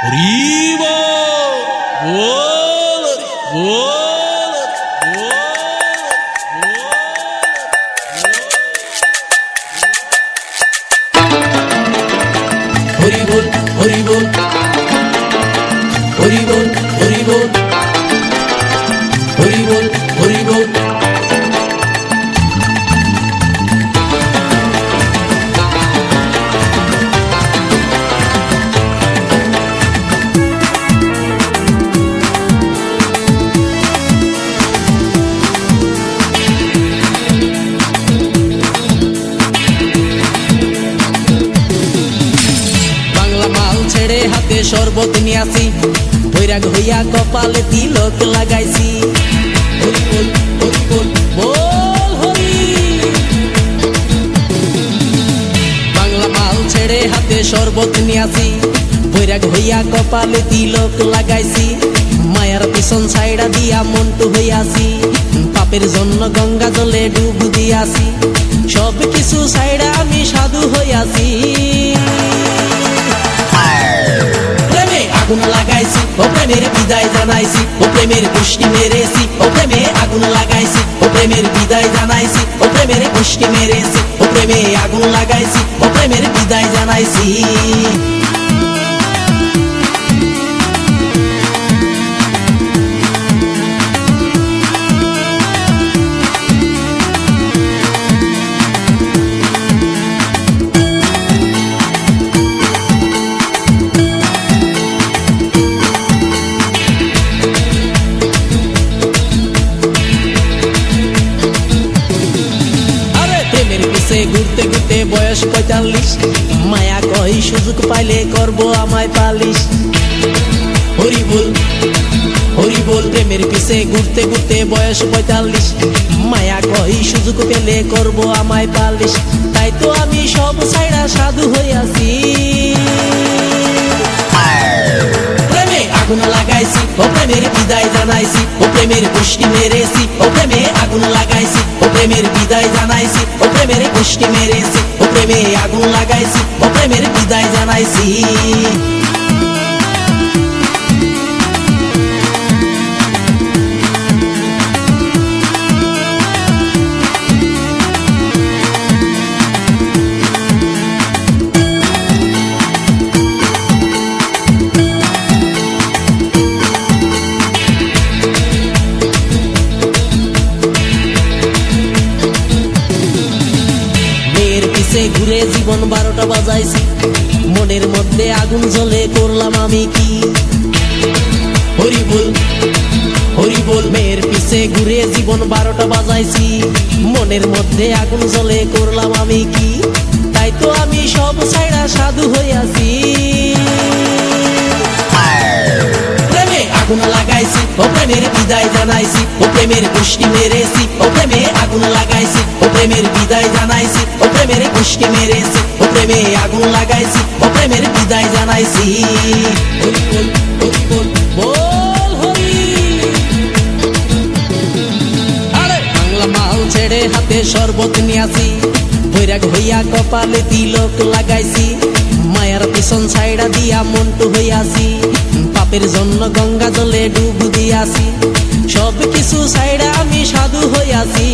হরি বল বল হরি বল হরি বল হরি বল হরি বল হরি বল হরি বল হাতে শরবত নিয়াছি বৈরাগ হইয়া কপালে তিলক লাগাইছি হরি বল হরি বল বল হরি বাংলা মাল ছেড়ে হাতে শরবত নিয়াছি বৈরাগ হইয়া কপালে তিলক লাগাইছি মায়ার পিছন ছাইড়া দিয়া মন্টু হইয়াছি পাপের জন্য গঙ্গা জলে ডুব দিয়াছি সব কিছু ছাইড়া আমি সাধু হইয়াছি আগুন লাগাইছি ও প্রেমের বিদায় জানাইছি ও প্রেমের গোষ্ঠী মেরেছি ও প্রেমে আগুন লাগাইছি ও প্রেমের বিদায় জানাইছি ও প্রেমের গোষ্ঠী মেরেছি ও প্রেমে আগুন লাগাইছি ও প্রেমের বিদায় জানাইছি ঘুরতে ঘুরতে বয়স ৪৫ মায়া কই সুযোগ পাইলে করব আমায় পালিশ হরি বল হরি বল প্রেমের পিছে ঘুরতে ঘুরতে বয়স ৪৫ মায়া কই সুযোগ পেলে করব আমায় পালিশ তাই তো আমি সব ছাইড়া সাধু হইয়াছি প্রেমে আগুন লাগাইছি ও প্রেমের বিদায় জানাইছি ও প্রেমের গোষ্ঠী মেরেছি ও প্রেমে আগুন লাগাইছি ও প্রেমের বিদায় জানাইছি ও প্রেমের গোষ্ঠী মেরেছি ও প্রেমে আগুন লাগাইছি ও প্রেমের বিদায় জানাইছি ঘুরে জীবন ১২টা বাজাইছি মনের মধ্যে আগুন জ্বলে করলাম আমি কি হরি বল হরি বল মেয়ের পিছে ঘুরে জীবন ১২টা বাজাইছি মনের মধ্যে আগুন জ্বলে করলাম আমি কি তাই তো আমি সব ছাইড়া সাধু হইয়াছি প্রেমে আগুন লাগাইছি ও প্রেমের বিদায় জানাইছি ও প্রেমের গোষ্ঠী মেরেছি ও প্রেমে আগুন লাগাইছি ও প্রেমের বিদায় জানাইছি ও প্রেমের গোষ্ঠী মেরেছি ও প্রেমে আগুন লাগাইছি ও প্রেমের বিদায় জানাইছি হরি বল হরি বল বল হরি আরে বাংলা মাল ছেড়ে হাতে শরবত নিয়াছি বৈরাগ হইয়া কপালে তিলক লাগাইছি মায়ার পিছন ছাইড়া দিয়া মন্টু হইয়াছি পাপের জন্য গঙ্গা জলে ডুব দিয়াছি সব কিছু ছাইড়া আমি সাধু হইয়াছি